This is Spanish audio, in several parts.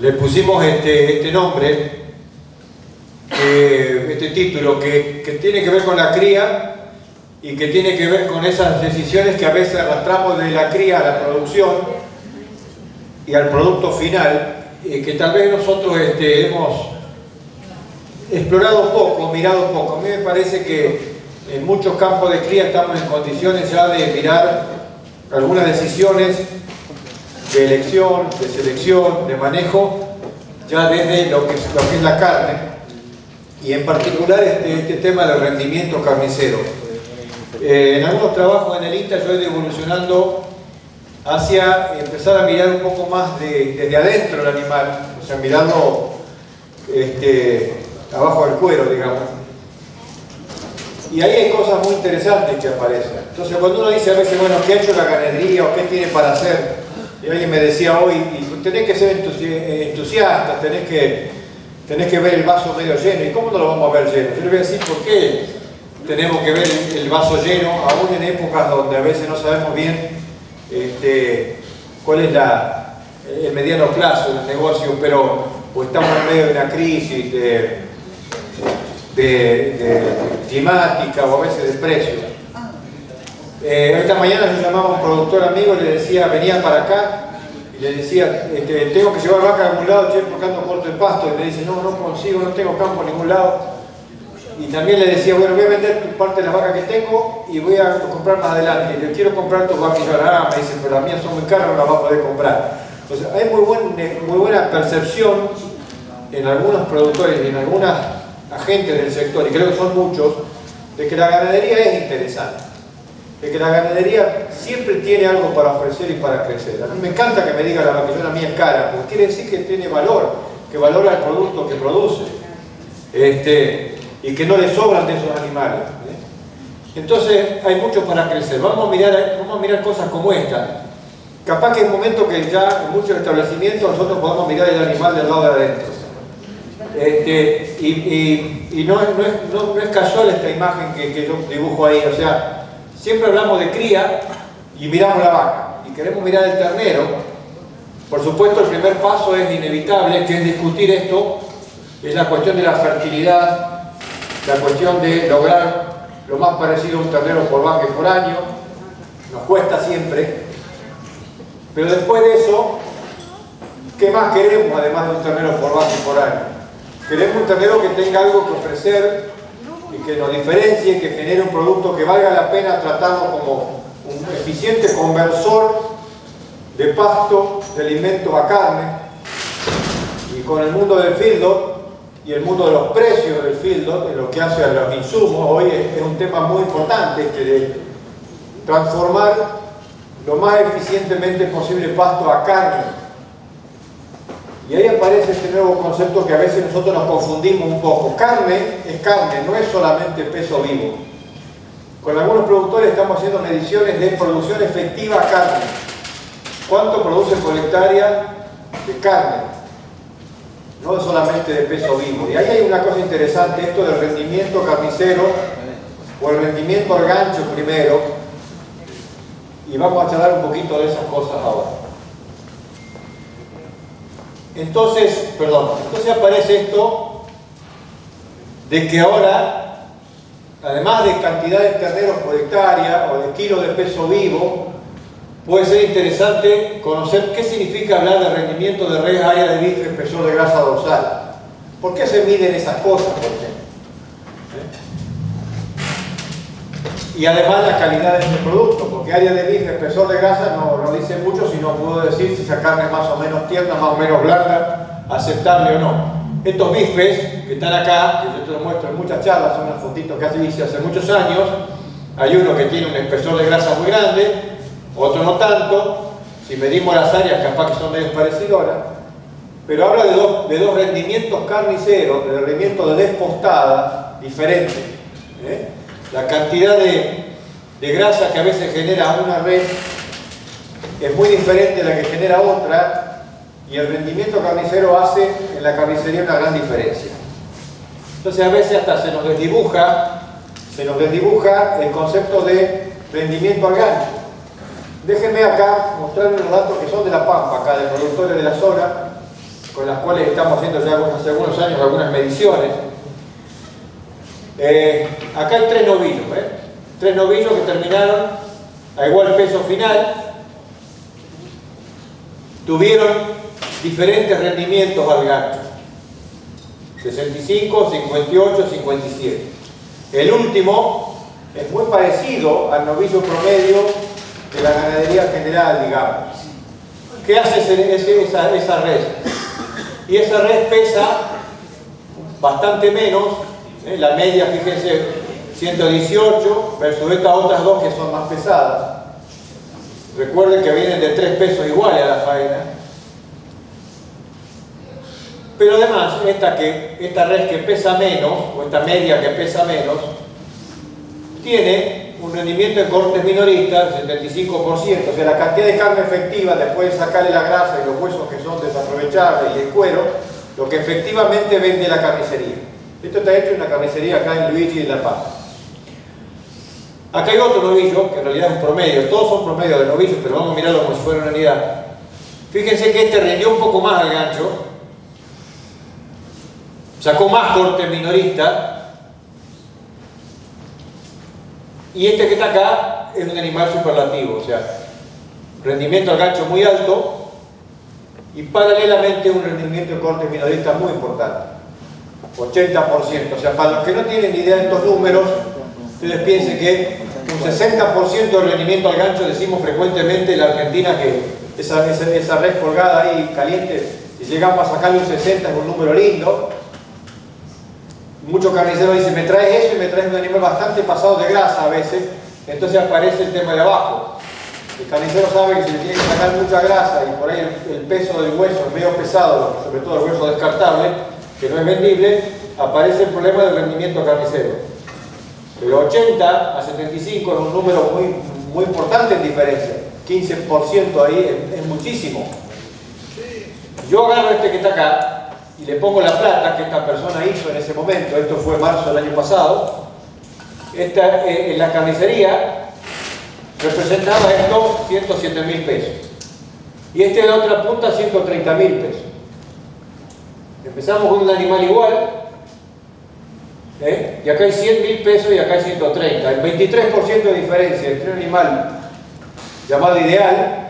le pusimos este nombre, este título, que tiene que ver con la cría y que tiene que ver con esas decisiones que a veces arrastramos de la cría a la producción y al producto final, que tal vez nosotros hemos explorado poco, mirado poco. A mí me parece que en muchos campos de cría estamos en condiciones ya de mirar algunas decisiones de elección, de selección, de manejo, ya desde lo que es la carne, y en particular este tema del rendimiento carnicero. En algunos trabajos en el INTA yo he ido evolucionando hacia empezar a mirar un poco más desde adentro del animal, o sea, mirarlo abajo del cuero, digamos. Y ahí hay cosas muy interesantes que aparecen. Entonces, cuando uno dice a veces, bueno, ¿qué ha hecho la ganadería o qué tiene para hacer? Y alguien me decía hoy, y tenés que ser entusiasta, tenés que ver el vaso medio lleno. ¿Y cómo no lo vamos a ver lleno? Yo le voy a decir por qué tenemos que ver el vaso lleno, aún en épocas donde a veces no sabemos bien cuál es el mediano plazo del negocio, pero o estamos en medio de una crisis climática o a veces de precios. Esta mañana yo llamaba a un productor amigo y le decía, venía para acá y le decía, tengo que llevar vaca a algún lado, che, porque ando corto de pasto, y me dice, no consigo, no tengo campo en ningún lado. Y también le decía, bueno, voy a vender parte de las vacas que tengo y voy a comprar más adelante. Y le quiero comprar tus vacas. Y yo, me dicen, pero las mías son muy caras, no las vas a poder comprar. Entonces, hay muy buena percepción en algunos productores y en algunas agentes del sector, y creo que son muchos, de que la ganadería es interesante, de que la ganadería siempre tiene algo para ofrecer y para crecer. A mí me encanta que me diga la vaquillona mía es cara, porque quiere decir que tiene valor, que valora el producto que produce. Y que no le sobran de esos animales. Entonces hay mucho para crecer. Vamos a mirar cosas como esta. Capaz que es un momento que ya en muchos establecimientos nosotros podamos mirar el animal del lado de adentro. Y no es casual esta imagen que yo dibujo ahí. O sea, siempre hablamos de cría y miramos la vaca. Y queremos mirar el ternero. Por supuesto, el primer paso es inevitable, que es discutir esto. Es la cuestión de la fertilidad, la cuestión de lograr lo más parecido a un ternero por vaca y por año. Nos cuesta siempre. Pero después de eso, ¿qué más queremos además de un ternero por vaca y por año? Queremos un ternero que tenga algo que ofrecer y que nos diferencie, que genere un producto que valga la pena tratarlo como un eficiente conversor de pasto, de alimento a carne. Y con el mundo del feedlot y el mundo de los precios del feedlot, en lo que hace a los insumos, hoy es un tema muy importante de transformar lo más eficientemente posible pasto a carne. Y ahí aparece este nuevo concepto que a veces nosotros nos confundimos un poco. Carne es carne, no es solamente peso vivo. Con algunos productores estamos haciendo mediciones de producción efectiva a carne. ¿Cuánto produce por hectárea de carne? No solamente de peso vivo. Y ahí hay una cosa interesante, esto del rendimiento carnicero o el rendimiento al gancho primero, y vamos a charlar un poquito de esas cosas ahora. Entonces aparece esto de que ahora, además de cantidad de terneros por hectárea o de kilos de peso vivo, puede ser interesante conocer qué significa hablar de rendimiento de res, área de bife, espesor de grasa dorsal. ¿Por qué se miden esas cosas, por ejemplo? Y además la calidad de ese producto, porque área de bife, espesor de grasa no dice mucho, sino puedo decir si esa carne es más o menos tierna, más o menos blanda, aceptable o no. Estos bifes que están acá, que yo te los muestro en muchas charlas, son unas fotitos que hice hace muchos años. Hay uno que tiene un espesor de grasa muy grande, otro no tanto. Si medimos las áreas, capaz que son medio parecidoras, pero habla de dos rendimientos carniceros, de rendimiento de despostada diferentes. La cantidad de grasa que a veces genera una res es muy diferente a la que genera otra, y el rendimiento carnicero hace en la carnicería una gran diferencia. Entonces a veces hasta se nos desdibuja el concepto de rendimiento al gancho. Déjenme acá mostrarles los datos que son de La Pampa, acá de productores de la zona, con con las cuales estamos haciendo ya hace algunos años algunas mediciones. Acá hay tres novillos, tres novillos que terminaron a igual peso final, tuvieron diferentes rendimientos al gancho, 65, 58, 57. El último es muy parecido al novillo promedio de la ganadería general, digamos. ¿Qué hace esa res? Y esa res pesa bastante menos, la media, fíjense, 118 versus estas otras dos que son más pesadas. Recuerden que vienen de 3 pesos iguales a la faena. Pero además, esta res que pesa menos, o esta media que pesa menos, tiene un rendimiento en cortes minoristas del 75%, o sea, la cantidad de carne efectiva, después de sacarle la grasa y los huesos que son desaprovechables y el cuero, lo que efectivamente vende la carnicería. Esto está hecho en una carnicería acá en Luigi, en La Paz. Acá hay otro novillo, que en realidad es un promedio, todos son promedios de novillos, pero vamos a mirarlo como si fuera una unidad. Fíjense que este rindió un poco más al gancho, sacó más corte minorista, y este que está acá es un animal superlativo, o sea, rendimiento al gancho muy alto y paralelamente un rendimiento de corte minorista muy importante, 80%. O sea, para los que no tienen idea de estos números, ustedes piensen que un 60% de rendimiento al gancho, decimos frecuentemente en la Argentina que esa res colgada ahí caliente, si llegamos a sacarle un 60 es un número lindo. Muchos carniceros dicen, me traes eso y me traes un animal bastante pasado de grasa a veces, entonces aparece el tema de abajo. El carnicero sabe que si le tiene que sacar mucha grasa y por ahí el peso del hueso es medio pesado, sobre todo el hueso descartable, que no es vendible, aparece el problema del rendimiento carnicero. Pero 80 a 75 es un número muy importante en diferencia. 15% ahí es muchísimo. Yo agarro este que está acá y le pongo la plata que esta persona hizo en ese momento, esto fue marzo del año pasado, en la carnicería representaba esto 107.000 pesos. Y este de la otra punta 130.000 pesos. Empezamos con un animal igual, y acá hay 100.000 pesos y acá hay 130. Hay 23% de diferencia entre un animal llamado ideal,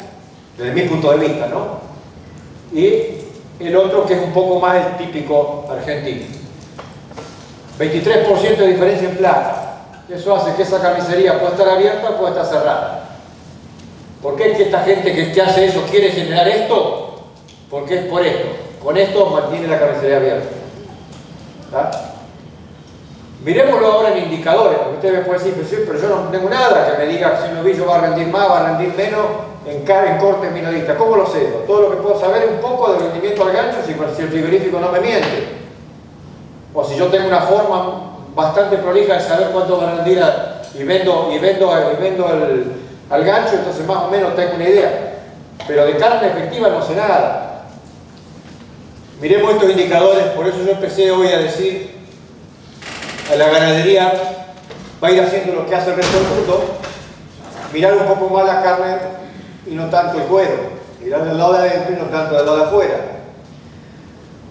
desde mi punto de vista, ¿no? Y el otro que es un poco más el típico argentino. 23% de diferencia en plata. Eso hace que esa carnicería pueda estar abierta o pueda estar cerrada. ¿Por qué es que esta gente que hace eso quiere generar esto? Porque es por esto. Con esto mantiene la carnicería abierta. ¿Está? Miremoslo ahora en indicadores, porque ustedes me pueden decir, pero yo no tengo nada que me diga si un novillo va a rendir más, va a rendir menos en cortes minoristas. ¿Cómo lo sé? Todo lo que puedo saber es un poco del rendimiento al gancho si el frigorífico no me miente. O si yo tengo una forma bastante prolija de saber cuánto va a rendir y vendo al gancho, entonces más o menos tengo una idea. Pero de carne efectiva no sé nada. Miremos estos indicadores, por eso yo empecé hoy a decir a la ganadería va a ir haciendo lo que hace el resto del mundo, mirar un poco más la carne y no tanto el cuero, mirar del lado de adentro y no tanto del lado de afuera.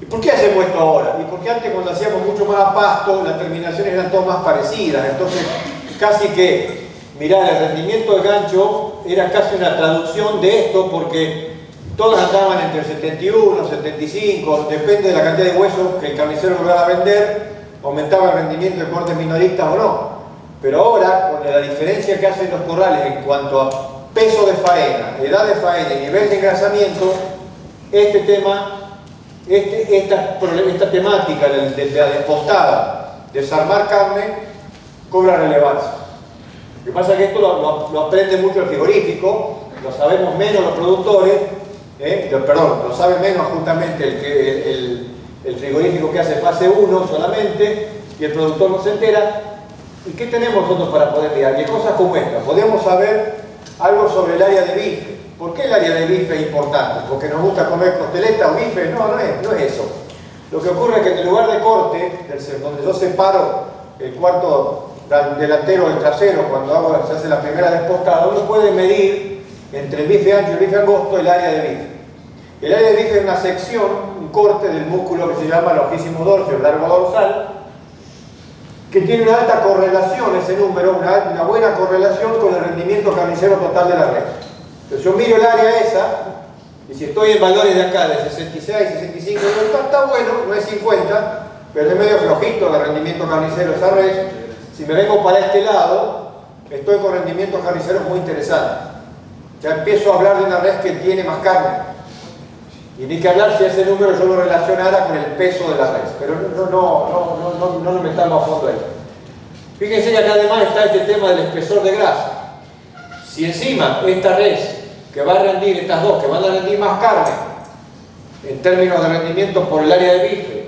¿Y por qué hacemos esto ahora? Y porque antes cuando hacíamos mucho más a pasto, las terminaciones eran todas más parecidas, entonces casi que mirar el rendimiento del gancho era casi una traducción de esto, porque todas andaban entre el 71, 75, depende de la cantidad de huesos que el carnicero lograba vender, aumentaba el rendimiento de cortes minoristas o no. Pero ahora, con la diferencia que hacen los corrales en cuanto a peso de faena, edad de faena y nivel de engrasamiento, este tema, esta temática de la despostada, desarmar carne, cobra relevancia. Lo que pasa es que esto lo aprende mucho el frigorífico, lo sabemos menos los productores, lo sabe menos justamente el frigorífico que hace fase 1 solamente, y el productor no se entera. ¿Y qué tenemos nosotros para poder mirar? Y cosas como esta. Podemos saber algo sobre el área de bife. ¿Por qué el área de bife es importante? ¿Porque nos gusta comer costeleta o bife? No es eso. Lo que ocurre es que en el lugar de corte, donde yo separo el cuarto delantero del trasero, cuando se hace la primera despostada, uno puede medir entre el bife ancho y el bife angosto el área de bife. El área de bife es una sección, un corte del músculo que se llama longísimo dorsio, el largo dorsal, que tiene una alta correlación, ese número, una buena correlación con el rendimiento carnicero total de la res. Entonces yo miro el área esa, y si estoy en valores de acá, de 66, 65, está bueno, no es 50, pero es medio flojito el rendimiento carnicero esa res. Si me vengo para este lado, estoy con rendimientos carniceros muy interesantes. Ya empiezo a hablar de una res que tiene más carne. Y ni que hablar si ese número yo lo relacionara con el peso de la res. Pero no nos metamos a fondo ahí. Fíjense que acá además está este tema del espesor de grasa. Si encima esta res que va a rendir, estas dos que van a rendir más carne, en términos de rendimiento por el área de bife,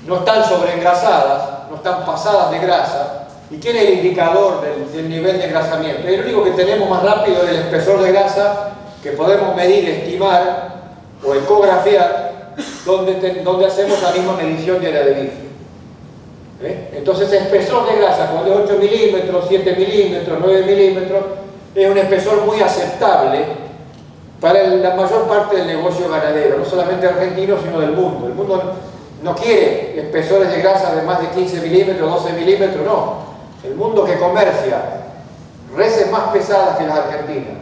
no están sobreengrasadas, no están pasadas de grasa. ¿Y quién es el indicador del nivel de engrasamiento? El único que tenemos más rápido es el espesor de grasa que podemos medir, estimar o ecografiar, donde hacemos la misma medición de área de bife. Entonces, espesor de grasa, cuando es 8 milímetros, 7 milímetros, 9 milímetros, es un espesor muy aceptable para la mayor parte del negocio ganadero, no solamente argentino, sino del mundo. El mundo no quiere espesores de grasa de más de 15 milímetros, 12 milímetros, no. El mundo que comercia reses más pesadas que las argentinas,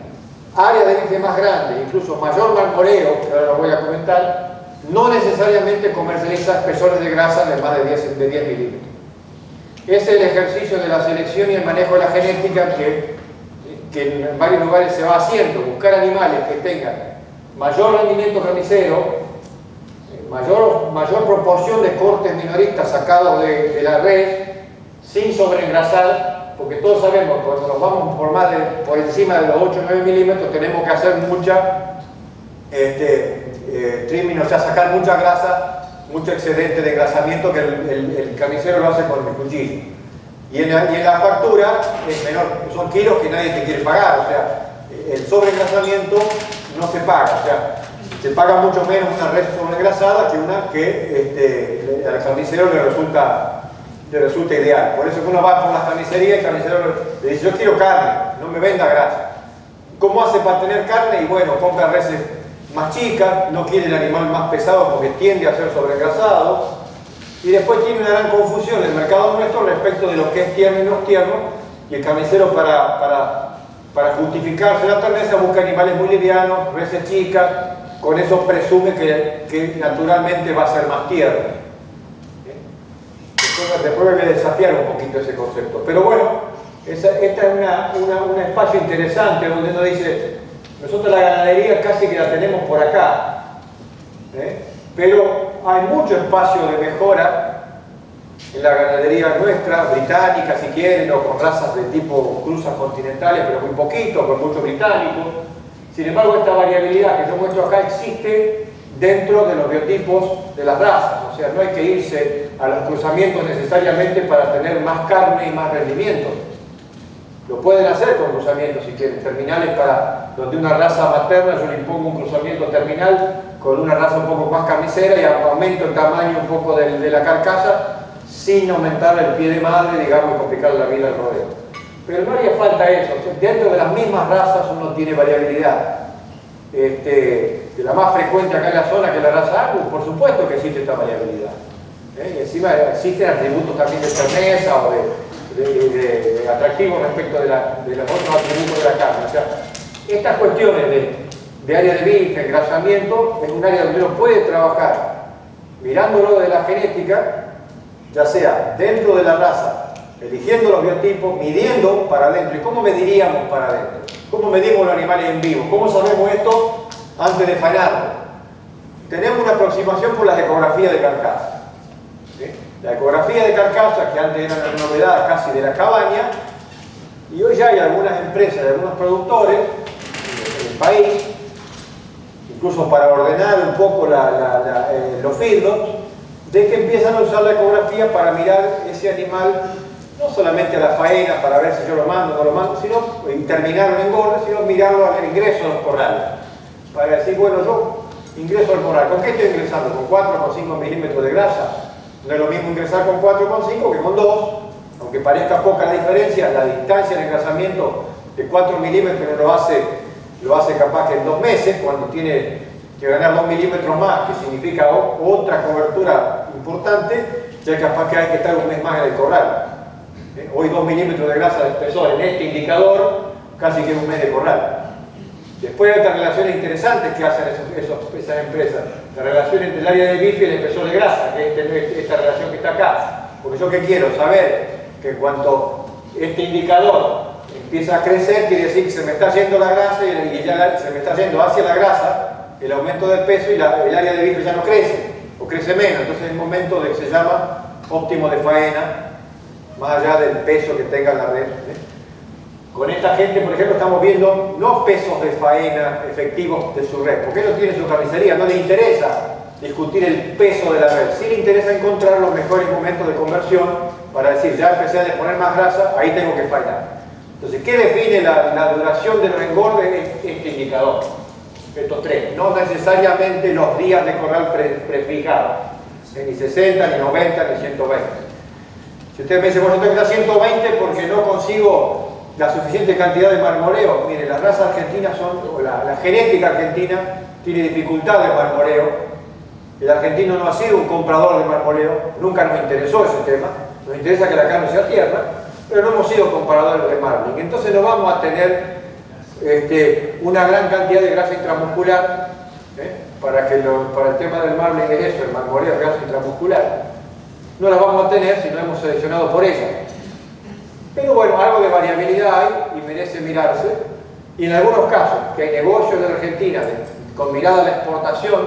área de bife más grande, incluso mayor marmoreo, que ahora lo voy a comentar, no necesariamente comercializa espesores de grasa de más de 10 milímetros. Es el ejercicio de la selección y el manejo de la genética que en varios lugares se va haciendo, buscar animales que tengan mayor rendimiento carnicero, mayor proporción de cortes minoristas sacados de la res, sin sobreengrasar, porque todos sabemos que cuando nos vamos por encima de los 8 o 9 milímetros tenemos que hacer mucha trimming, o sea, sacar mucha grasa, mucho excedente de engrasamiento que el carnicero lo hace con el cuchillo. Y en la factura es menor, son kilos que nadie te quiere pagar, o sea, el sobreengrasamiento no se paga, o sea, se paga mucho menos una res sobreengrasada que una que al carnicero le resulta ideal. Por eso que uno va por las carnicerías y el carnicero le dice: yo quiero carne, no me venda grasa. ¿Cómo hace para tener carne? Y bueno, compra reses más chicas, no quiere el animal más pesado porque tiende a ser sobreengrasado. Y después tiene una gran confusión en el mercado nuestro respecto de lo que es tierno y no es tierno, y el carnicero para justificarse la terneza busca animales muy livianos, reses chicas, con eso presume que naturalmente va a ser más tierno. Después voy a desafiar un poquito ese concepto. Pero bueno, esta es un espacio interesante donde uno dice: nosotros la ganadería casi que la tenemos por acá, pero hay mucho espacio de mejora en la ganadería nuestra, británica si quieren, o con razas de tipo cruzas continentales, pero muy poquito, con mucho británico. Sin embargo, esta variabilidad que yo muestro acá existe dentro de los biotipos de las razas, o sea, no hay que irse a los cruzamientos necesariamente para tener más carne y más rendimiento. Lo pueden hacer con cruzamientos si quieren, terminales para donde una raza materna yo le impongo un cruzamiento terminal con una raza un poco más carnicera y aumento el tamaño un poco de la carcasa sin aumentar el pie de madre, digamos, y complicar la vida al rodeo. Pero no haría falta eso, dentro de las mismas razas uno tiene variabilidad. De la más frecuente acá en la zona, que es la raza Angus, por supuesto que existe esta variabilidad. Y encima existen atributos también de terneza o de atractivo respecto de los otros atributos de la carne. O sea, estas cuestiones de área de bife, engrasamiento, es un área donde uno puede trabajar mirándolo de la genética, ya sea dentro de la raza, eligiendo los biotipos, midiendo para adentro. ¿Y cómo mediríamos para adentro? ¿Cómo medimos los animales en vivo? ¿Cómo sabemos esto antes de faenarlo? Tenemos una aproximación por las ecografías de carcasa. La ecografía de carcasa, que antes era una novedad casi de la cabaña, y hoy ya hay algunas empresas, algunos productores en el país, incluso para ordenar un poco los feedlots, de que empiezan a usar la ecografía para mirar ese animal, no solamente a la faena para ver si yo lo mando o no lo mando, sino y terminar un engorde, sino mirarlo al ingreso a los corrales, para decir: bueno, yo ingreso al corral, ¿con qué estoy ingresando? ¿Con 4 o con 5 milímetros de grasa? No es lo mismo ingresar con 4 o con 5 que con 2, aunque parezca poca la diferencia, la distancia de engrasamiento de 4 milímetros lo hace capaz que en 2 meses, cuando tiene que ganar 2 milímetros más, que significa otra cobertura importante, ya capaz que hay que estar un mes más en el corral. Hoy 2 milímetros de grasa de espesor en este indicador, casi que un mes de corral. Después hay otras relaciones interesantes que hacen esas empresas. La relación entre el área de bife y el espesor de grasa, que es esta relación que está acá. Porque yo que quiero saber que cuando este indicador empieza a crecer, quiere decir que se me está yendo la grasa y ya se me está yendo hacia la grasa el aumento del peso y el área de bife ya no crece, o crece menos. Entonces es el momento de que se llama óptimo de faena, más allá del peso que tenga la red. Con esta gente, por ejemplo, estamos viendo no pesos de faena efectivos de su red, porque ellos tienen su carnicería, no les interesa discutir el peso de la red, sí les interesa encontrar los mejores momentos de conversión para decir, ya empecé a poner más grasa, ahí tengo que faenar. Entonces, ¿qué define la duración del reengorde? Este indicador, estos tres, no necesariamente los días de corral prefijados, ni 60, ni 90, ni 120. Si usted me dice, bueno, tengo que estar 120 porque no consigo la suficiente cantidad de marmoreo. Mire, las razas argentinas son, la genética argentina tiene dificultad de marmoreo. El argentino no ha sido un comprador de marmoreo, nunca nos interesó ese tema. Nos interesa que la carne sea tierna, pero no hemos sido compradores de marbling. Entonces no vamos a tener una gran cantidad de grasa intramuscular. Para el tema del marbling es eso, el marmoreo es grasa intramuscular. No la vamos a tener si no hemos seleccionado por ella. Pero bueno, algo de variabilidad hay y merece mirarse. Y en algunos casos, que hay negocios de Argentina con mirada a la exportación,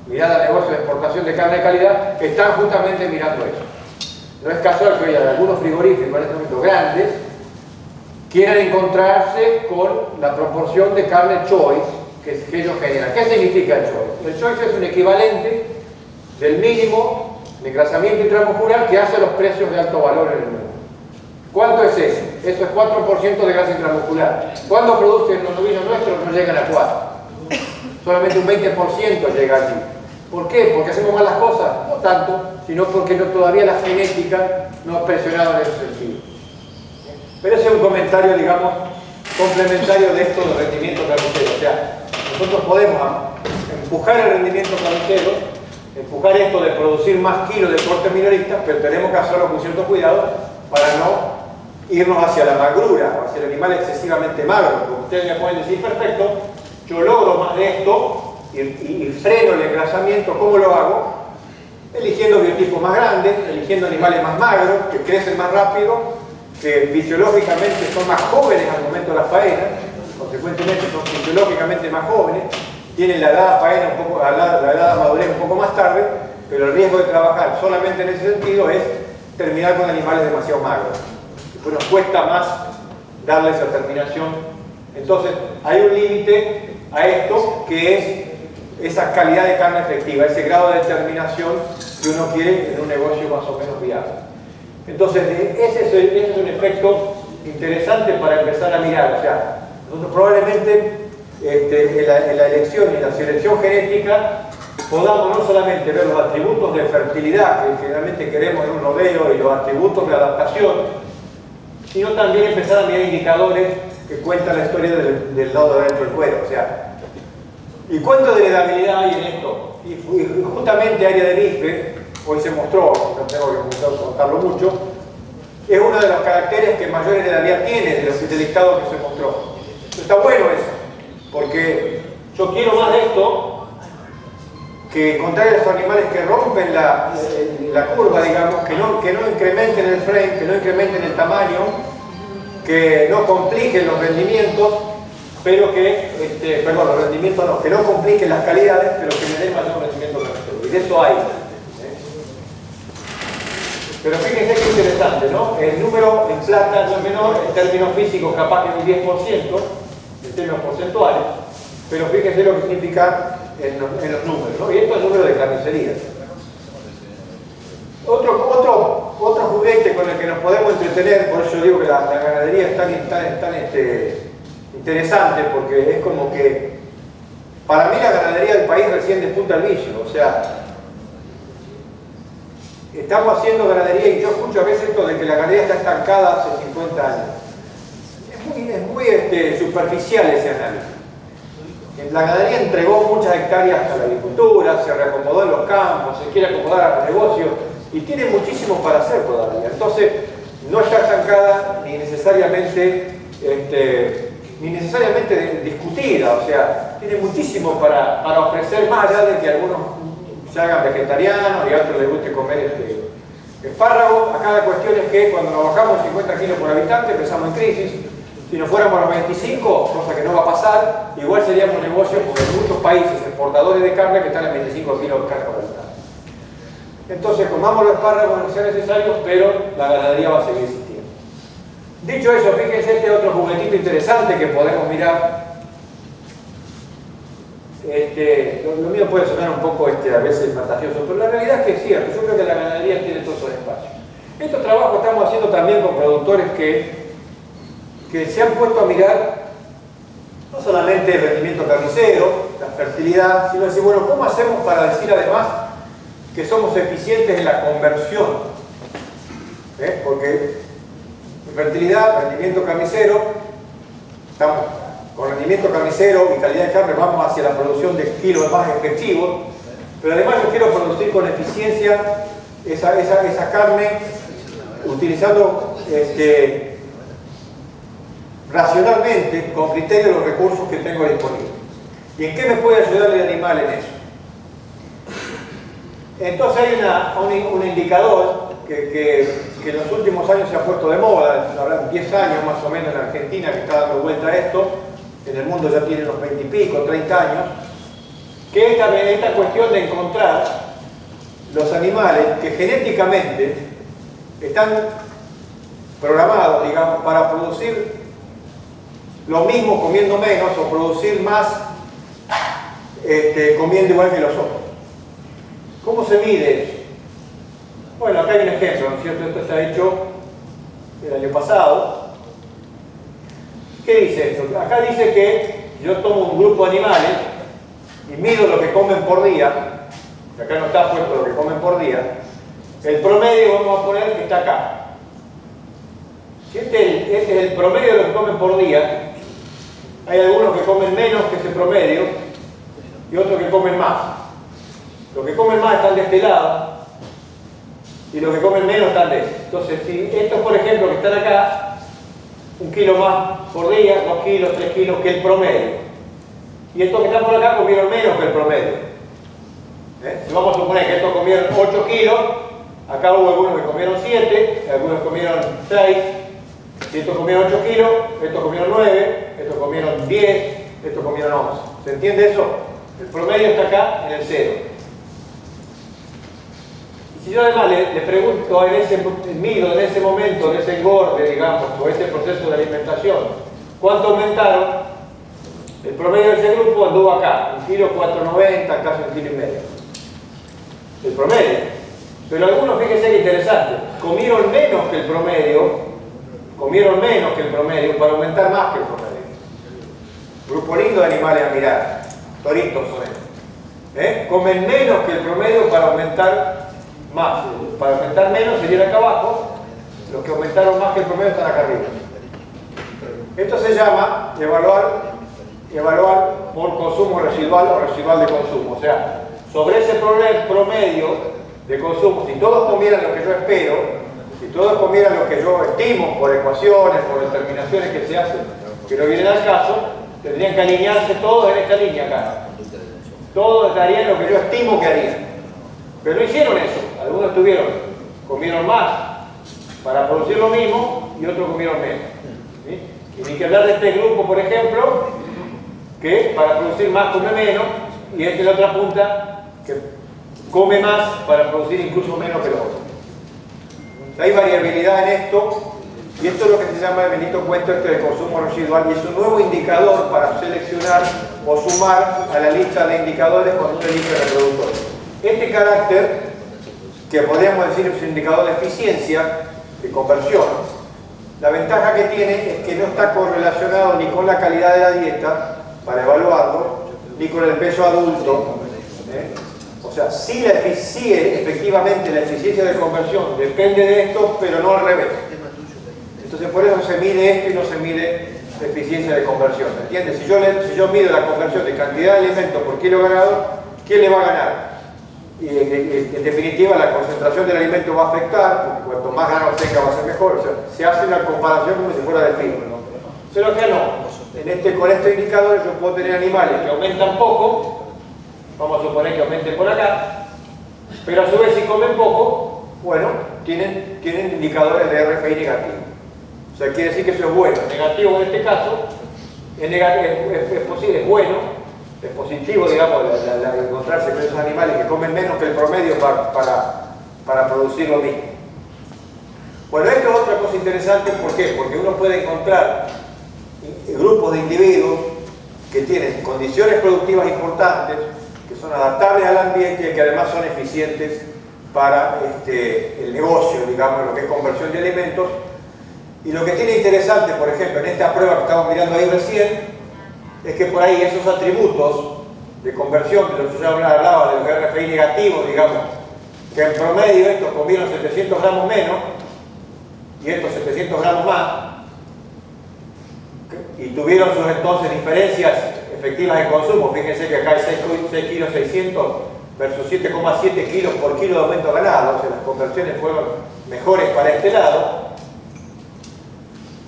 mirada al negocio de exportación de carne de calidad, están justamente mirando eso. No es casual que hoy algunos frigoríficos en este momento grandes quieran encontrarse con la proporción de carne choice que ellos generan. ¿Qué significa el choice? El choice es un equivalente del mínimo de engrasamiento intramuscular que hace los precios de alto valor en el mundo. ¿Cuánto es eso? Eso es 4% de grasa intramuscular. ¿Cuándo producen los novillos nuestros? No llegan a 4. Solamente un 20% llega allí. ¿Por qué? ¿Porque hacemos malas cosas? No tanto, sino porque todavía la genética no ha presionado en ese sentido. Pero ese es un comentario, digamos, complementario de esto del rendimiento carnicero. O sea, nosotros podemos empujar el rendimiento carnicero, empujar esto de producir más kilos de corte minorista, pero tenemos que hacerlo con cierto cuidado para no irnos hacia la magrura, hacia el animal excesivamente magro. Porque ustedes me pueden decir, perfecto, yo logro más de esto y freno el engrasamiento. ¿Cómo lo hago? Eligiendo biotipos más grandes, eligiendo animales más magros, que crecen más rápido, que fisiológicamente son más jóvenes al momento de la faena, consecuentemente son fisiológicamente más jóvenes, tienen la edad de faena un poco, la edad de madurez un poco más tarde, pero el riesgo de trabajar solamente en ese sentido es terminar con animales demasiado magros. Después nos cuesta más darle esa terminación. Entonces, hay un límite a esto que es esa calidad de carne efectiva, ese grado de terminación que uno quiere en un negocio más o menos viable. Entonces, ese es un efecto interesante para empezar a mirar. O sea, nosotros probablemente en la elección y en la selección genética podamos no solamente ver los atributos de fertilidad que generalmente queremos en un rodeo y los atributos de adaptación, sino también empezar a mirar indicadores que cuentan la historia del lado de adentro del cuero. O sea, ¿y cuánto de heredabilidad hay en esto? Y justamente área de bife, hoy se mostró, no tengo que contarlo mucho, es uno de los caracteres que mayor heredabilidad tiene del listado que se mostró. Está bueno eso, porque yo quiero más de esto que encontrar esos animales que rompen la curva, digamos, que no incrementen el frame, que no incrementen el tamaño, que no compliquen los rendimientos, pero que, los rendimientos no, que no compliquen las calidades, pero que me den mayor rendimiento carnicero. Y de eso hay. Pero fíjense qué interesante, ¿no? El número en plata no es menor, en términos físicos capaz que un 10%, en términos porcentuales, pero fíjense lo que significa en los números, ¿no? Y esto es el número de carnicería. Otro juguete con el que nos podemos entretener, por eso digo que la ganadería es tan interesante, porque es como que, para mí la ganadería del país recién despunta el vicio. O sea, estamos haciendo ganadería y yo escucho a veces esto de que la ganadería está estancada hace 50 años. Es muy superficial ese análisis. La ganadería entregó muchas hectáreas a la agricultura, se reacomodó en los campos, se quiere acomodar a los negocios y tiene muchísimo para hacer todavía. Entonces, no está estancada ni necesariamente discutida, o sea, tiene muchísimo para ofrecer, más allá de que algunos se hagan vegetarianos y a otros les guste comer espárragos. Acá la cuestión es que cuando nos bajamos 50 kilos por habitante empezamos en crisis. Si nos fuéramos a los 25, cosa que no va a pasar, igual seríamos un negocio porque hay muchos países exportadores de carne que están en 25 kilos de carne por habitante. Entonces, comamos los espárragos no sean necesarios, pero la ganadería va a seguir existiendo. Dicho eso, fíjense este otro juguetito interesante que podemos mirar. Lo mío puede sonar un poco a veces fantasioso, pero la realidad es que es cierto. Yo creo que la ganadería tiene todos esos espacios. Estos trabajos estamos haciendo también con productores que se han puesto a mirar no solamente el rendimiento carnicero, la fertilidad, sino decir, bueno, ¿cómo hacemos para decir además que somos eficientes en la conversión? Porque fertilidad, rendimiento carnicero, estamos con rendimiento carnicero y calidad de carne, vamos hacia la producción de kilos más efectivos, pero además yo quiero producir con eficiencia esa carne utilizando racionalmente, con criterio de los recursos que tengo disponibles. ¿Y en qué me puede ayudar el animal en eso? Entonces hay un indicador que en los últimos años se ha puesto de moda, habrá 10 años más o menos en Argentina que está dando vuelta a esto, en el mundo ya tiene unos 20 y pico, 30 años, que es esta cuestión de encontrar los animales que genéticamente están programados, digamos, para producir lo mismo comiendo menos o producir más comiendo igual que los otros. ¿Cómo se mide eso? Bueno, acá hay un ejemplo, ¿no es cierto? Esto se ha hecho el año pasado. ¿Qué dice esto? Acá dice que yo tomo un grupo de animales y mido lo que comen por día. Acá no está puesto lo que comen por día. El promedio vamos a poner que está acá. Si este es el promedio de lo que comen por día, hay algunos que comen menos que ese promedio y otros que comen más. Los que comen más están de este lado y los que comen menos están de este. Entonces, si estos, por ejemplo, que están acá, 1 kilo más por día, 2 kilos, 3 kilos que el promedio. Y estos que están por acá comieron menos que el promedio. Si vamos a suponer que estos comieron 8 kilos, acá hubo algunos que comieron 7, algunos comieron 6, si estos comieron 8 kilos, estos comieron 9, estos comieron 10, estos comieron 11. ¿Se entiende eso? El promedio está acá en el 0. Y si yo además le pregunto, mido en ese momento, en ese engorde, digamos, o este proceso de alimentación, ¿cuánto aumentaron? El promedio de ese grupo anduvo acá, 1 kilo 490, casi 1,5 kilos. El promedio. Pero algunos, fíjense que interesante, comieron menos que el promedio para aumentar más que el promedio. Grupo lindo de animales a mirar, toritos son estos. Comen menos que el promedio para aumentar más. Para aumentar menos serían acá abajo, los que aumentaron más que el promedio están acá arriba. Esto se llama evaluar por consumo residual o residual de consumo. O sea, sobre ese promedio de consumo, si todos comieran lo que yo espero, si todos comieran lo que yo estimo por ecuaciones, por determinaciones que se hacen, que no vienen al caso, tendrían que alinearse todos en esta línea acá. Todos darían lo que yo estimo que harían. Pero no hicieron eso. Algunos comieron más para producir lo mismo y otros comieron menos. ¿Sí? Y ni que hablar de este grupo, por ejemplo, que para producir más come menos, y este es la otra punta que come más para producir incluso menos que los otros. Hay variabilidad en esto, y esto es lo que se llama el bendito cuento de consumo residual, y es un nuevo indicador para seleccionar o sumar a la lista de indicadores cuando uno elige reproductor. Este carácter, que podríamos decir es un indicador de eficiencia, de conversión, la ventaja que tiene es que no está correlacionado ni con la calidad de la dieta, para evaluarlo, ni con el peso adulto. O sea, sí efectivamente la eficiencia de conversión depende de esto, pero no al revés. Entonces por eso se mide esto y no se mide eficiencia de conversión, ¿me entiendes? Si yo mido la conversión de cantidad de alimentos por kilo ganado, ¿quién le va a ganar? Y en definitiva la concentración del alimento va a afectar, porque cuanto más ganado tenga va a ser mejor. O sea, se hace una comparación como si fuera de filo. Pero acá no. Con este indicador yo puedo tener animales que aumentan poco, vamos a suponer que aumenten por acá, pero a su vez si comen poco, bueno, tienen indicadores de RFI negativo. O sea, quiere decir que eso es bueno. Negativo en este caso, es bueno. Es positivo, digamos, encontrarse con esos animales que comen menos que el promedio para producir lo mismo. Bueno, esto es otra cosa interesante, ¿por qué? Porque uno puede encontrar grupos de individuos que tienen condiciones productivas importantes, que son adaptables al ambiente y que además son eficientes para el negocio, digamos, lo que es conversión de alimentos. Y lo que tiene interesante, por ejemplo, en esta prueba que estamos mirando ahí recién, es que por ahí esos atributos de conversión, de los que yo hablaba, de los RFI negativos, digamos, que en promedio estos comieron 700 gramos menos y estos 700 gramos más, y tuvieron sus entonces diferencias efectivas de consumo. Fíjense que acá hay 6 kilos 600 versus 7,7 kilos por kilo de aumento ganado, o sea, las conversiones fueron mejores para este lado.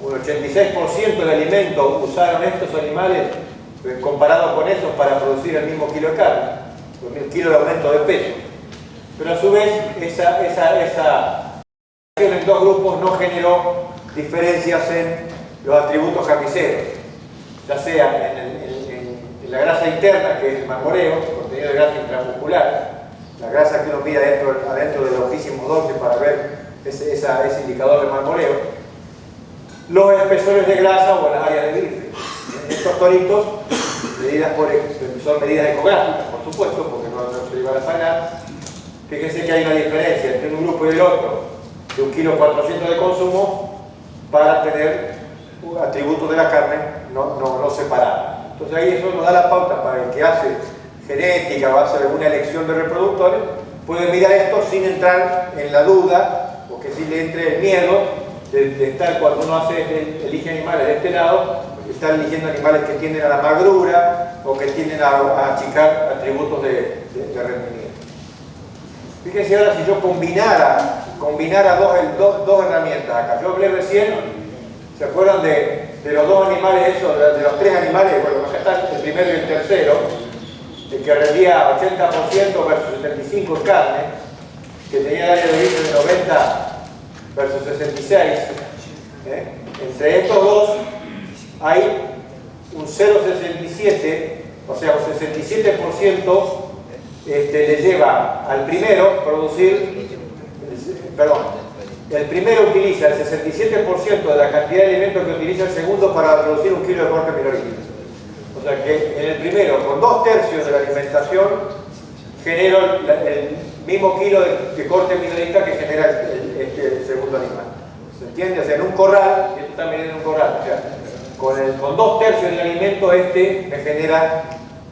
Un 86% de alimentos usaron estos animales comparado con esos para producir el mismo kilo de carne, el kilo de aumento de peso. Pero a su vez, esa en dos grupos no generó diferencias en los atributos carniceros, ya sea en la grasa interna, que es el marmoreo, el contenido de grasa intramuscular, la grasa que uno mide adentro del ojísimo dorso para ver ese indicador de marmoreo, los espesores de grasa o las áreas de grife. Estos toritos, son medidas ecográficas, por supuesto, porque no se iban a sanar. Fíjense que hay una diferencia entre un grupo y el otro de 1,4 kg de consumo para tener atributos de la carne no separados. Entonces ahí eso nos da la pauta para el que hace genética o hace alguna elección de reproductores, puede mirar esto sin entrar en la duda o que sí le entre el miedo de estar, cuando uno elige animales de este lado, estar eligiendo animales que tienden a la magrura o que tienden a achicar atributos de rendimiento. Fíjense ahora si yo combinara dos herramientas acá. Yo hablé recién, ¿se acuerdan de los dos animales esos, de los tres animales? Bueno, acá está el primero y el tercero, el que rendía 80% versus 75% en carne, que tenía área de origen de 90 versus 66. Entre estos dos hay un 0,67, o sea, un 67% le lleva al primero producir, el primero utiliza el 67% de la cantidad de alimentos que utiliza el segundo para producir 1 kilo de corte minorista. O sea que en el primero, con 2/3 de la alimentación, genero el mismo kilo de corte minorista que genera el segundo animal. ¿Se entiende? O sea, en un corral, esto está midiendo en un corral, o sea, con 2/3 del alimento me genera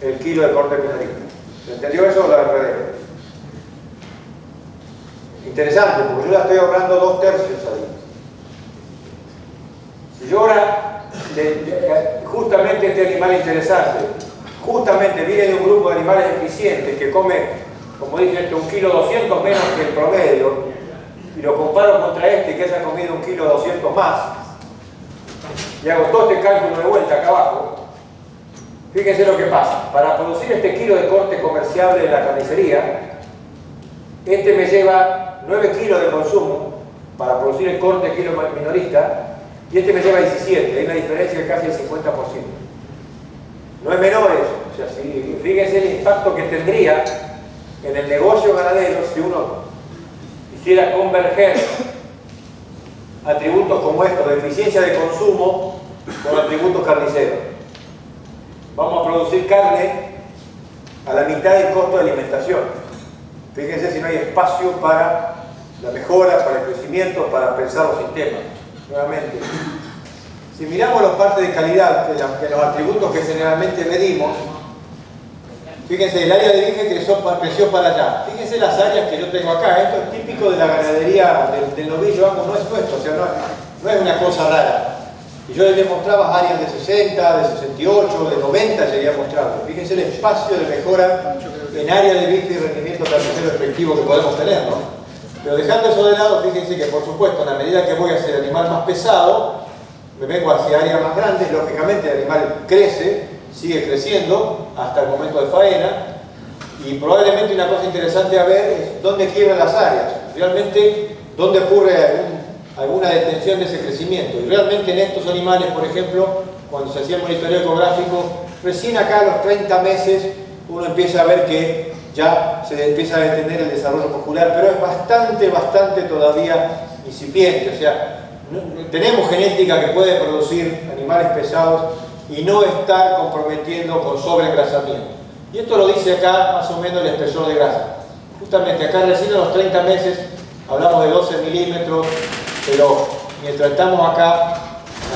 el kilo de corte minorista. ¿Se entendió eso o lo enredé? Interesante, porque yo ya estoy ahorrando 2/3 ahí. Si yo ahora, justamente este animal interesante, justamente viene de un grupo de animales eficientes que come, como dije, 1,2 kg menos que el promedio, y lo comparo contra este que haya comido 1,2 kg más, y hago todo este cálculo de vuelta acá abajo, fíjense lo que pasa. Para producir este kilo de corte comerciable de la carnicería, este me lleva 9 kilos de consumo para producir el corte kilo minorista, y este me lleva 17, hay una diferencia de casi el 50%. No es menor eso. O sea, fíjense el impacto que tendría en el negocio ganadero si uno quisiera converger atributos como estos de eficiencia de consumo con atributos carniceros. Vamos a producir carne a la mitad del costo de alimentación. Fíjense si no hay espacio para la mejora, para el crecimiento, para pensar los sistemas. Nuevamente, si miramos las partes de calidad de los atributos que generalmente medimos, fíjense, el área de origen creció para allá. Fíjense las áreas que yo tengo acá. Esto es típico de la ganadería del novillo, vamos, no es nuestro, o sea, no es una cosa rara. Y yo les demostraba áreas de 60, de 68, de 90 llegué a mostrarles. Fíjense el espacio de mejora en área de bife y rendimiento carnicero efectivo que podemos tener, ¿no? Pero dejando eso de lado, fíjense que por supuesto, a la medida que voy hacia el animal más pesado, me vengo hacia áreas más grandes, lógicamente el animal crece, sigue creciendo hasta el momento de faena, y probablemente una cosa interesante a ver es dónde quiebran las áreas, realmente dónde ocurre alguna detención de ese crecimiento. Y realmente en estos animales, por ejemplo, cuando se hacía monitoreo ecográfico, recién acá a los 30 meses uno empieza a ver que ya se empieza a detener el desarrollo muscular, pero es bastante todavía incipiente. O sea, tenemos genética que puede producir animales pesados y no estar comprometiendo con sobreengrasamiento. Y esto lo dice acá más o menos el espesor de grasa. Justamente acá recién a los 30 meses hablamos de 12 milímetros, pero mientras estamos acá,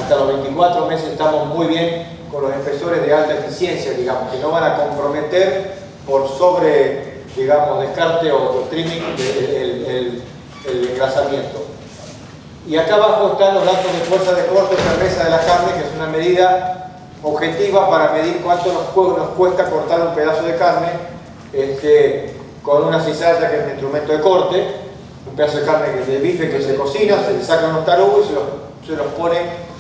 hasta los 24 meses estamos muy bien con los espesores de alta eficiencia, digamos, que no van a comprometer por sobre, digamos, descarte o trimming el engrasamiento. Y acá abajo están los datos de fuerza de corte, firmeza de la carne, que es una medida objetiva para medir cuánto nos cuesta cortar un pedazo de carne con una cizalla, que es un instrumento de corte, un pedazo de carne de bife que se cocina, se le saca unos tarugos y se los pone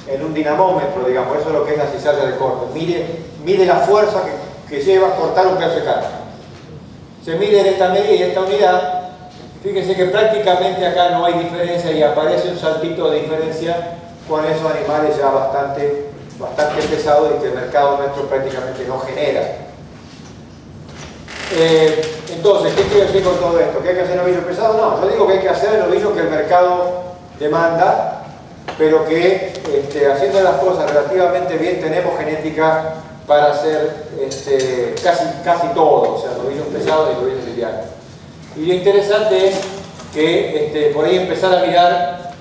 en un dinamómetro, digamos. Eso es lo que es la cizalla de corte. Mide la fuerza que lleva a cortar un pedazo de carne. Se mide en esta medida y esta unidad. Fíjense que prácticamente acá no hay diferencia y aparece un saltito de diferencia con esos animales ya bastante pesados y que el mercado nuestro prácticamente no genera. Entonces, ¿qué quiero decir con todo esto? ¿Que hay que hacer novillos pesados? No, yo digo que hay que hacer novillos que el mercado demanda, pero que haciendo las cosas relativamente bien tenemos genética para hacer casi todo, o sea, novillos pesados y novillos livianos. Y lo interesante es que por ahí empezar a mirar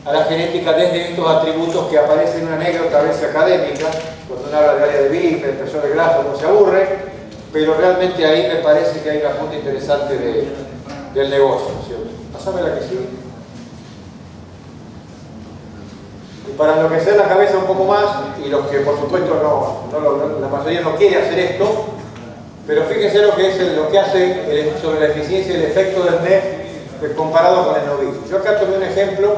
a la genética desde estos atributos que aparecen en una anécdota a veces académica, cuando uno habla de área de bife, de espesor de grasa, uno se aburre, pero realmente ahí me parece que hay una punta interesante del negocio, ¿no es cierto? Pasame la que sigue. Y para enloquecer la cabeza un poco más, y los que por supuesto la mayoría no quiere hacer esto, pero fíjense lo que hace sobre la eficiencia y el efecto del MEF comparado con el novillo. Yo acá tomé un ejemplo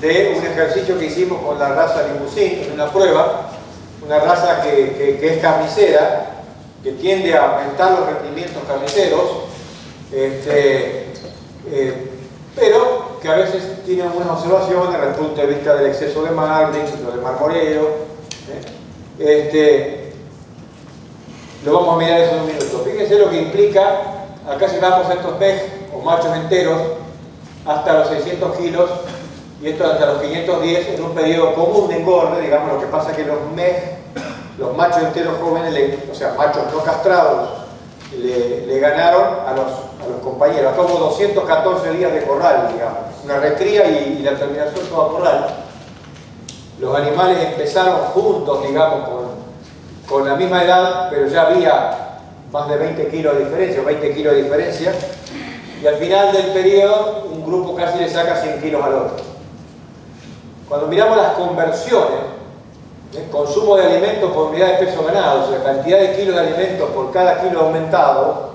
de un ejercicio que hicimos con la raza Limousin en una prueba, una raza que es carnicera, que tiende a aumentar los rendimientos carniceros, pero que a veces tiene algunas observaciones desde el punto de vista del exceso de marlin, lo de marmoreo. Lo vamos a mirar eso en un minuto. Fíjense lo que implica, acá llevamos estos MEF o machos enteros hasta los 600 kilos y esto hasta los 510 en un periodo común de engorde. Digamos, lo que pasa es que los MEF, los machos enteros jóvenes, o sea, machos no castrados, le ganaron a los compañeros. Como 214 días de corral, digamos, una recría y la terminación toda corral. Los animales empezaron juntos, digamos, con la misma edad, pero ya había más de 20 kilos de diferencia, 20 kilos de diferencia, y al final del periodo un grupo casi le saca 100 kilos al otro. Cuando miramos las conversiones, el consumo de alimentos por unidad de peso ganado, o sea, cantidad de kilos de alimentos por cada kilo aumentado,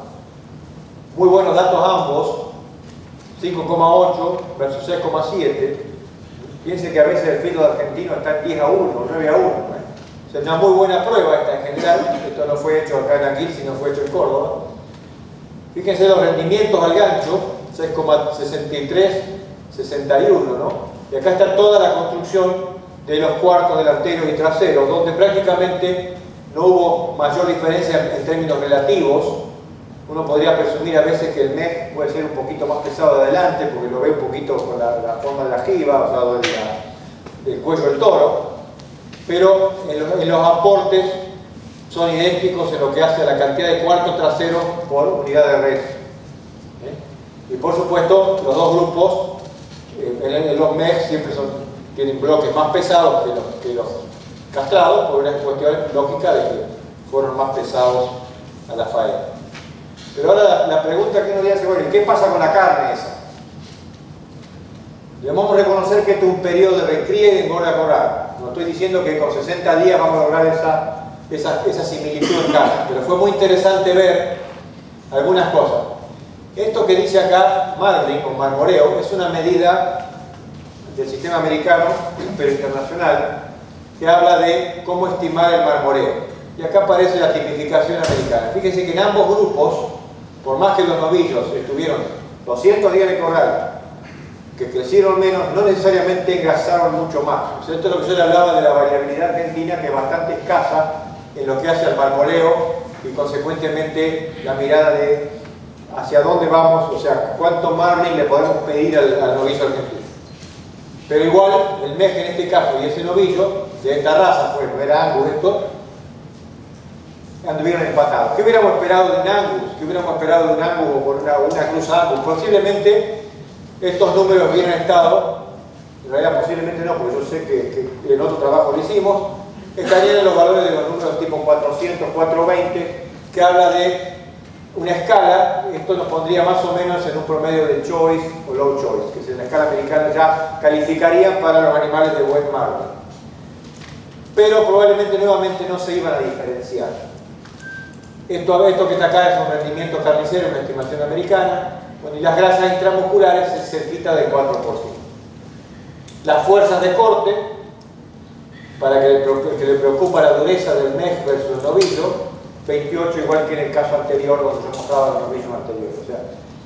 muy buenos datos ambos, 5,8 versus 6,7. Piensen que a veces el filo argentino está en 10 a 1, 9 a 1. Es una muy buena prueba esta en general. Esto no fue hecho acá en Aquil, sino fue hecho en Córdoba. Fíjense los rendimientos al gancho, 6,63, 61, ¿no? Y acá está toda la construcción de los cuartos delanteros y traseros, donde prácticamente no hubo mayor diferencia en términos relativos. Uno podría presumir a veces que el MEF puede ser un poquito más pesado de adelante, porque lo ve un poquito con la forma de la jiba, o sea, del cuello del toro. Pero en los aportes son idénticos en lo que hace a la cantidad de cuartos traseros por unidad de red. Y por supuesto, los dos grupos, los MEF siempre tienen bloques más pesados que los castrados, por una cuestión lógica de que fueron más pesados a la faena. Pero ahora la pregunta que uno dice, bueno, ¿qué pasa con la carne esa? Debemos reconocer que este es un periodo de recría y de engorda corral. No estoy diciendo que con 60 días vamos a lograr esa similitud en carne, pero fue muy interesante ver algunas cosas. Esto que dice acá marling o marmoreo es una medida del sistema americano, pero internacional, que habla de cómo estimar el marmoreo. Y acá aparece la tipificación americana. Fíjense que en ambos grupos, por más que los novillos estuvieron 200 días de corral, que crecieron menos, no necesariamente engrasaron mucho más. O sea, esto es lo que yo le hablaba de la variabilidad argentina, que es bastante escasa en lo que hace al marmoreo y consecuentemente la mirada de hacia dónde vamos, o sea, cuánto marling le podemos pedir al novillo argentino. Pero igual, el MEG en este caso y ese novillo, de esta raza, no era Angus esto, anduvieron empatados. ¿Qué hubiéramos esperado de un Angus? ¿Qué hubiéramos esperado de un Angus o por una cruz Angus? Posiblemente estos números hubieran estado, en realidad posiblemente no, porque yo sé que en otro trabajo lo hicimos, estarían en los valores de los números tipo 400, 420, que habla de una escala. Esto nos pondría más o menos en un promedio de choice o low choice, que en la escala americana ya calificarían para los animales de buen margen. Pero probablemente nuevamente no se iban a diferenciar. Esto que está acá es un rendimiento carnicero, una estimación americana. Bueno, y las grasas intramusculares es cerquita del 4%. Las fuerzas de corte, para que le preocupa la dureza del MEG versus el novillo, 28, igual que en el caso anterior donde yo mostraba los novillos anteriores. O sea,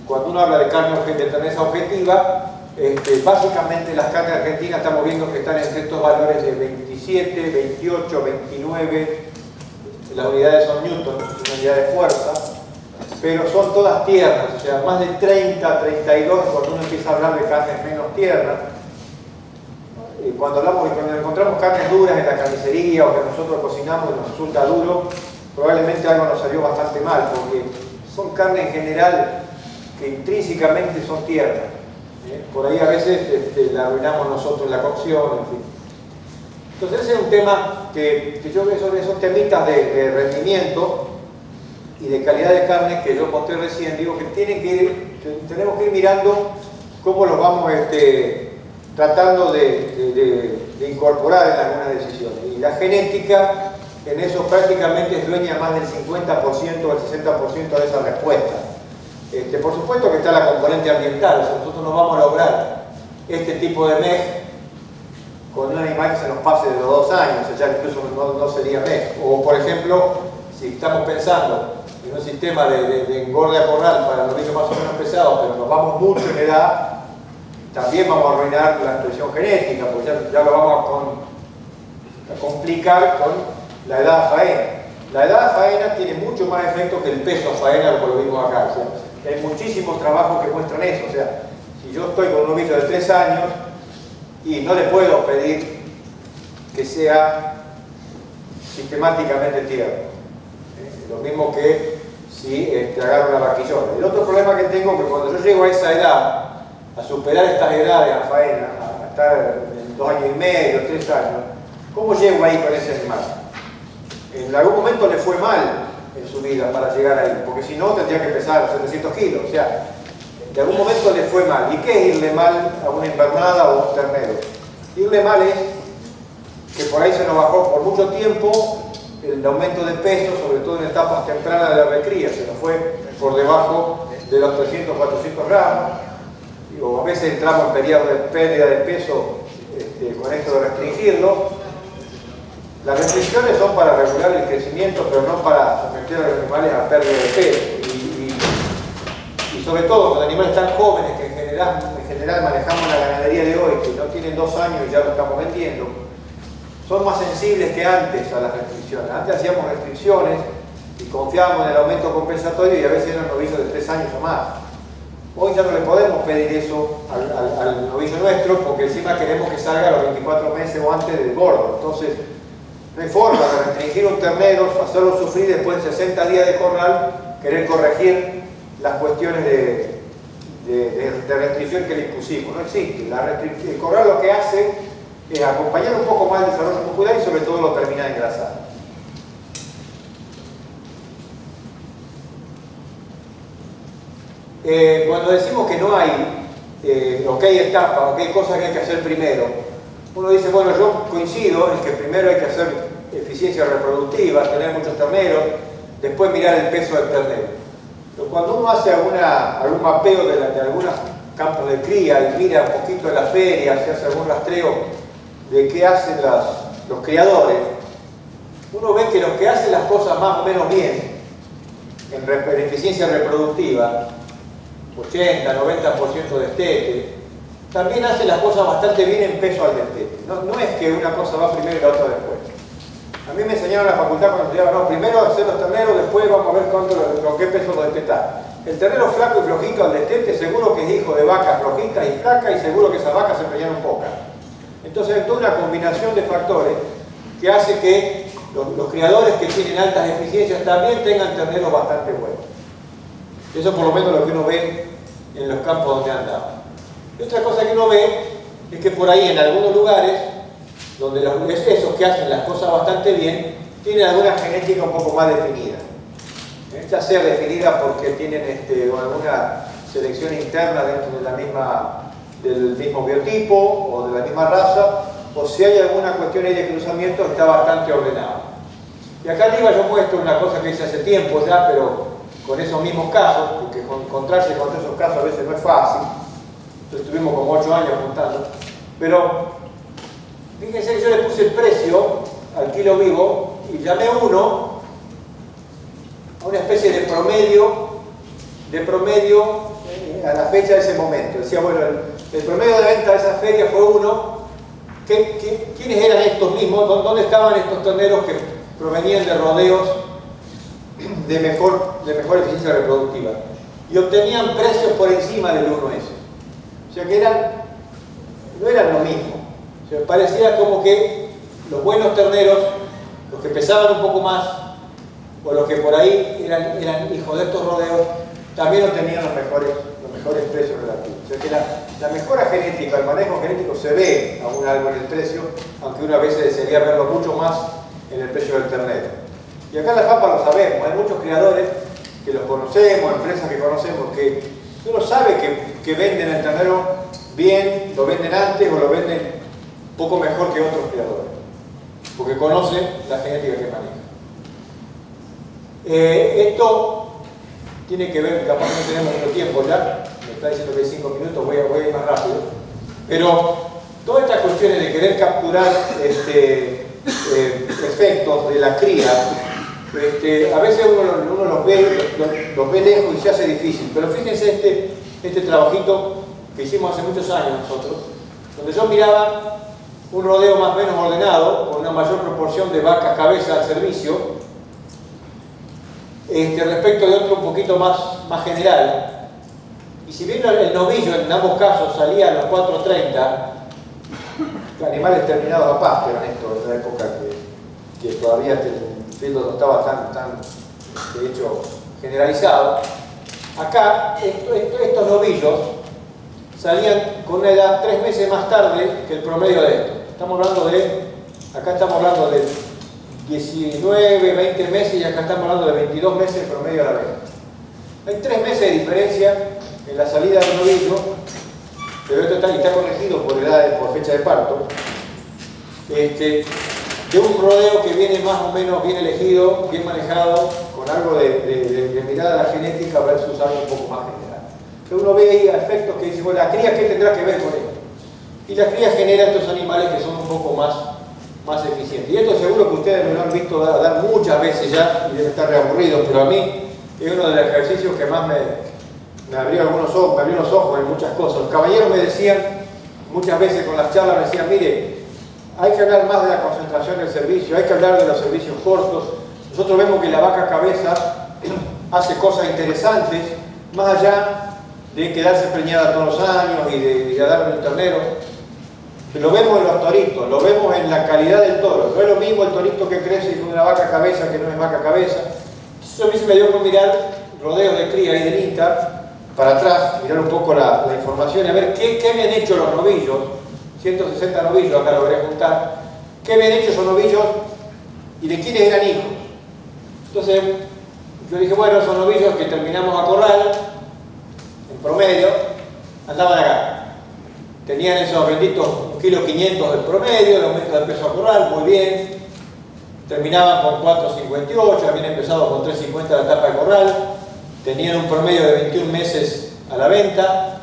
cuando uno habla de carne de terneza objetiva, básicamente las carnes argentinas estamos viendo que están entre estos valores de 27, 28, 29, las unidades son newtons, una unidad de fuerza, pero son todas tiernas, o sea, más de 30, 32, cuando uno empieza a hablar de carnes menos tiernas. Cuando encontramos carnes duras en la carnicería o que nosotros cocinamos y nos resulta duro, probablemente algo nos salió bastante mal, porque son carnes en general que intrínsecamente son tiernas. Por ahí a veces la arruinamos nosotros en la cocción, en fin. Entonces ese es un tema que yo veo sobre esos temitas de rendimiento y de calidad de carne que yo conté recién. Digo que tenemos que ir mirando cómo los vamos tratando de incorporar en algunas decisiones. Y la genética en eso prácticamente es dueña más del 50% o el 60% de esa respuesta. Por supuesto que está la componente ambiental, o sea, nosotros no vamos a lograr este tipo de MEG con un animal que se nos pase de los 2 años, o sea, incluso no sería MEG. O por ejemplo, si estamos pensando en un sistema de engorde a corral para novillos más o menos pesados, pero nos vamos mucho en edad, también vamos a arruinar la expresión genética, porque ya lo vamos a complicar con la edad a faena. La edad a faena tiene mucho más efecto que el peso a faena, como lo vimos acá. O sea, hay muchísimos trabajos que muestran eso. O sea, si yo estoy con un novillo de 3 años y no le puedo pedir que sea sistemáticamente tierno. Lo mismo que si agarro una vaquillona. El otro problema que tengo es que cuando yo llego a esa edad, a superar estas edades a faena, a estar en 2 años y medio, 3 años, ¿cómo llego ahí con ese animal? En algún momento le fue mal en su vida para llegar ahí, porque si no tendría que pesar 700 kilos. O sea, de algún momento le fue mal. ¿Y qué es irle mal a una invernada o a un ternero? Irle mal es que por ahí se nos bajó por mucho tiempo el aumento de peso, sobre todo en etapas tempranas de la recría, se nos fue por debajo de los 300, 400 gramos. O a veces entramos en periodos de pérdida de peso con esto de restringirlo. Las restricciones son para regular el crecimiento, pero no para someter a los animales a pérdida de peso. Y sobre todo con animales tan jóvenes que en general manejamos la ganadería de hoy, que no tienen 2 años y ya lo estamos vendiendo, son más sensibles que antes a las restricciones. Antes hacíamos restricciones y confiábamos en el aumento compensatorio y a veces eran novillos de 3 años o más. Hoy ya no le podemos pedir eso al novillo nuestro porque encima queremos que salga a los 24 meses o antes del gordo. Entonces, no hay forma de restringir un ternero, hacerlo sufrir después de 60 días de corral, querer corregir las cuestiones de restricción que le impusimos. No existe. El corral lo que hace es acompañar un poco más el desarrollo muscular y sobre todo lo termina de engrasar. Cuando decimos que no hay, o que hay etapas, o que hay cosas que hay que hacer primero, Uno dice, bueno, yo coincido en que primero hay que hacer eficiencia reproductiva, tener muchos terneros, después mirar el peso del ternero. Pero cuando uno hace algún mapeo de algunos campos de cría y mira un poquito en las ferias, se hace algún rastreo de qué hacen los criadores, uno ve que los que hacen las cosas más o menos bien en eficiencia reproductiva, 80, 90% de destete, también hacen las cosas bastante bien en peso al destete. No es que una cosa va primero y la otra después. A mí me enseñaron en la facultad cuando estudiaba, no, primero hacer los terneros, después vamos a ver con qué peso lo destetar. El ternero flaco y flojito al destete seguro que es hijo de vacas flojitas y flacas y seguro que esas vacas se empeñaron pocas. Entonces es toda una combinación de factores que hace que los criadores que tienen altas eficiencias también tengan terneros bastante buenos. Eso por lo menos lo que uno ve en los campos donde andaba. Y otra cosa que uno ve es que por ahí en algunos lugares, donde esos que hacen las cosas bastante bien, tienen alguna genética un poco más definida. Ya sea definida porque tienen alguna selección interna dentro de del mismo biotipo o de la misma raza, o si hay alguna cuestión ahí de cruzamiento, está bastante ordenado. Y acá arriba yo muestro una cosa que hice hace tiempo ya, pero con esos mismos casos, porque encontrarse con esos casos a veces no es fácil. Entonces estuvimos como 8 años juntando. Pero fíjense que yo le puse el precio al kilo vivo y llamé uno a una especie de promedio a la fecha de ese momento. Decía, bueno, el promedio de venta de esa feria fue uno. ¿Quiénes eran estos mismos? ¿Dónde estaban estos terneros que provenían de rodeos de mejor eficiencia reproductiva? Y obtenían precios por encima del 1S. O sea que no eran lo mismo. O sea, parecía como que los buenos terneros, los que pesaban un poco más, o los que por ahí eran hijos de estos rodeos, también obtenían los mejores precios relativos. O sea que la mejora genética, el manejo genético se ve aún algo en el precio, aunque una vez desearía verlo mucho más en el precio del ternero. Y acá en La Pampa lo sabemos, hay muchos criadores que los conocemos, empresas que conocemos, que uno sabe que venden el ternero bien, lo venden antes o lo venden un poco mejor que otros criadores, porque conocen la genética que manejan. Esto tiene que ver, capaz no tenemos mucho tiempo ya, me está diciendo que hay 5 minutos, voy a ir más rápido, pero todas estas cuestiones de querer capturar efectos de la cría, a veces uno los ve lejos y se hace difícil, pero fíjense este trabajito que hicimos hace muchos años nosotros, donde yo miraba un rodeo más o menos ordenado, con una mayor proporción de vacas cabeza al servicio, respecto de otro un poquito más general. Y si bien el novillo en ambos casos salía a los 4:30, animales terminados a pasto eran estos, en la época que todavía el filtro no estaba tan de hecho generalizado. Acá estos novillos salían con una edad 3 meses más tarde que el promedio de esto. Acá estamos hablando de 19, 20 meses y acá estamos hablando de 22 meses en promedio a la vez. Hay 3 meses de diferencia en la salida del novillo, pero esto está corregido por fecha de parto, de un rodeo que viene más o menos bien elegido, bien manejado, con algo de mirada a la genética versus algo un poco más general. Pero uno ve ahí efectos que dice, bueno, la cría, ¿qué tendrá que ver con esto? Y la cría genera estos animales que son un poco más eficientes. Y esto seguro que ustedes me lo han visto dar muchas veces ya y deben estar reaburridos, pero a mí es uno de los ejercicios que más me abrió los ojos en muchas cosas. Los caballeros me decían, muchas veces con las charlas, me decían, mire, hay que hablar más de la concentración del servicio, hay que hablar de los servicios cortos. Nosotros vemos que la vaca cabeza hace cosas interesantes, más allá de quedarse preñada todos los años y de darle el ternero. Lo vemos en los toritos, lo vemos en la calidad del toro. No es lo mismo el torito que crece con una vaca cabeza que no es vaca cabeza. Eso a mí se me dio por mirar rodeos de cría y del INTA para atrás, mirar un poco la información y a ver qué habían hecho los novillos. 160 novillos acá logré juntar. ¿Qué habían hecho esos novillos y de quiénes eran hijos? Entonces yo dije, bueno, esos novillos que terminamos a corral, en promedio, andaban acá. Tenían esos benditos 2,5 kilos del promedio, el aumento del peso a corral, muy bien. Terminaban con 4,58, habían empezado con 3,50 la tapa de corral, tenían un promedio de 21 meses a la venta.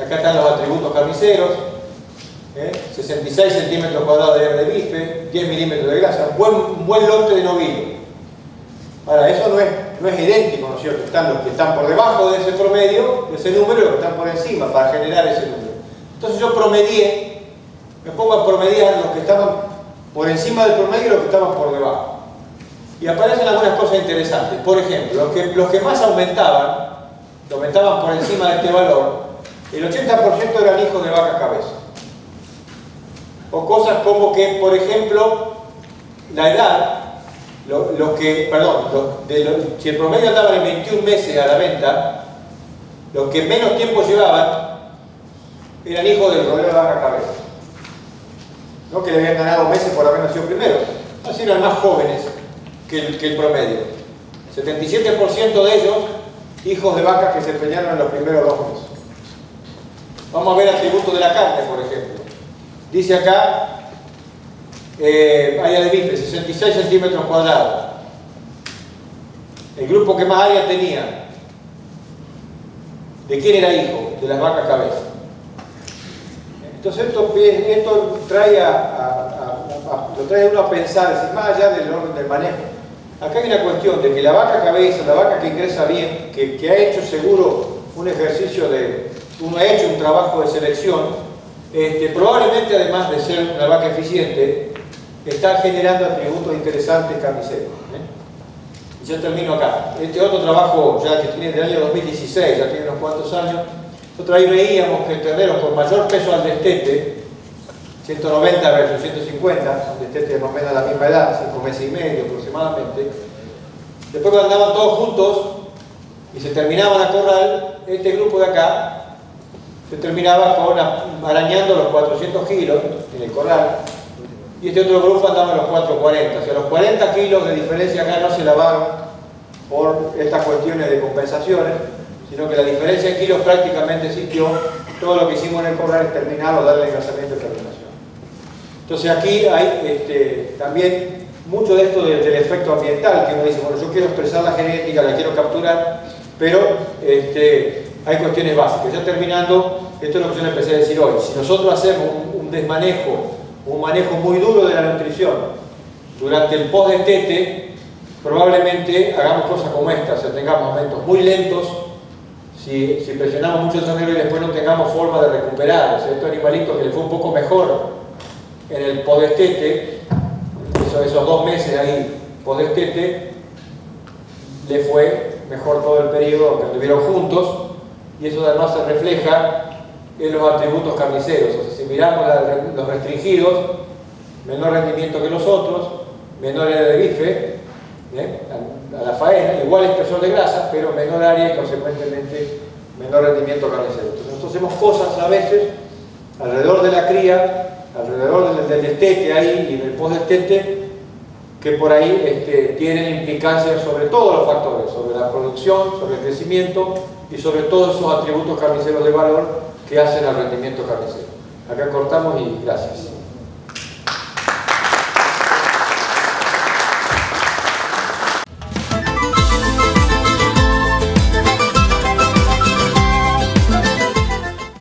Acá están los atributos carniceros, 66 centímetros cuadrados de área de bife, 10 milímetros de grasa, un buen lote de novillo. Ahora, eso no es idéntico, ¿no es cierto? Están los que están por debajo de ese promedio, de ese número, y los que están por encima para generar ese número. Entonces yo promedié, me pongo a promediar los que estaban por encima del promedio y los que estaban por debajo. Y aparecen algunas cosas interesantes. Por ejemplo, los que más aumentaban por encima de este valor, el 80% eran hijos de vaca cabeza. O cosas como que, por ejemplo, la edad, si el promedio andaba en 21 meses a la venta, los que menos tiempo llevaban eran hijos del rodeo de vaca cabeza. No que le habían ganado meses por haber nacido primero, así eran más jóvenes que el promedio. 77% de ellos, hijos de vacas que se empeñaron en los primeros 2 meses. Vamos a ver atributos de la carne, por ejemplo. Dice acá, área de bife, 66 centímetros cuadrados. El grupo que más área tenía, ¿de quién era hijo? De las vacas cabeza. Entonces esto trae lo trae uno a pensar, es decir, más allá del orden del manejo. Acá hay una cuestión de que la vaca cabeza, la vaca que ingresa bien, que ha hecho seguro un ejercicio uno ha hecho un trabajo de selección, probablemente además de ser una vaca eficiente, está generando atributos interesantes carniceros. Y ya termino acá. Este otro trabajo, ya que tiene del año 2016, ya tiene unos cuantos años, nosotros ahí veíamos que terneros con mayor peso al destete, 190 versus 150, son destetes más o menos a la misma edad, 5 meses y medio aproximadamente, después cuando andaban todos juntos y se terminaban a corral, este grupo de acá se terminaba arañando los 400 kilos en el corral, y este otro grupo andaba en los 440, o sea, los 40 kilos de diferencia acá no se lavaron por estas cuestiones de compensaciones, sino que la diferencia de kilos prácticamente existió. Todo lo que hicimos en el corral es terminar o darle engrasamiento y terminación. Entonces aquí hay también mucho de esto del efecto ambiental, que uno dice, bueno, yo quiero expresar la genética, la quiero capturar, pero hay cuestiones básicas. Ya terminando, esto es lo que yo le empecé a decir hoy. Si nosotros hacemos un manejo muy duro de la nutrición durante el post-destete, probablemente hagamos cosas como esta, o sea, tengamos aumentos muy lentos, si presionamos mucho el ternero y después no tengamos forma de recuperar. O sea, estos animalitos que les fue un poco mejor en el post-destete, esos 2 meses ahí post-destete, le fue mejor todo el periodo que estuvieron juntos, y eso además se refleja en los atributos carniceros. O sea, si miramos los restringidos, menor rendimiento que los otros, menor área de bife, a la faena, igual espesor de grasa, pero menor área y consecuentemente menor rendimiento carnicero. Entonces nosotros hacemos cosas a veces alrededor de la cría, alrededor del destete ahí y del post-destete, que por ahí tienen implicancias sobre todos los factores, sobre la producción, sobre el crecimiento y sobre todos esos atributos carniceros de valor que hacen al rendimiento carnicero. Acá cortamos y gracias.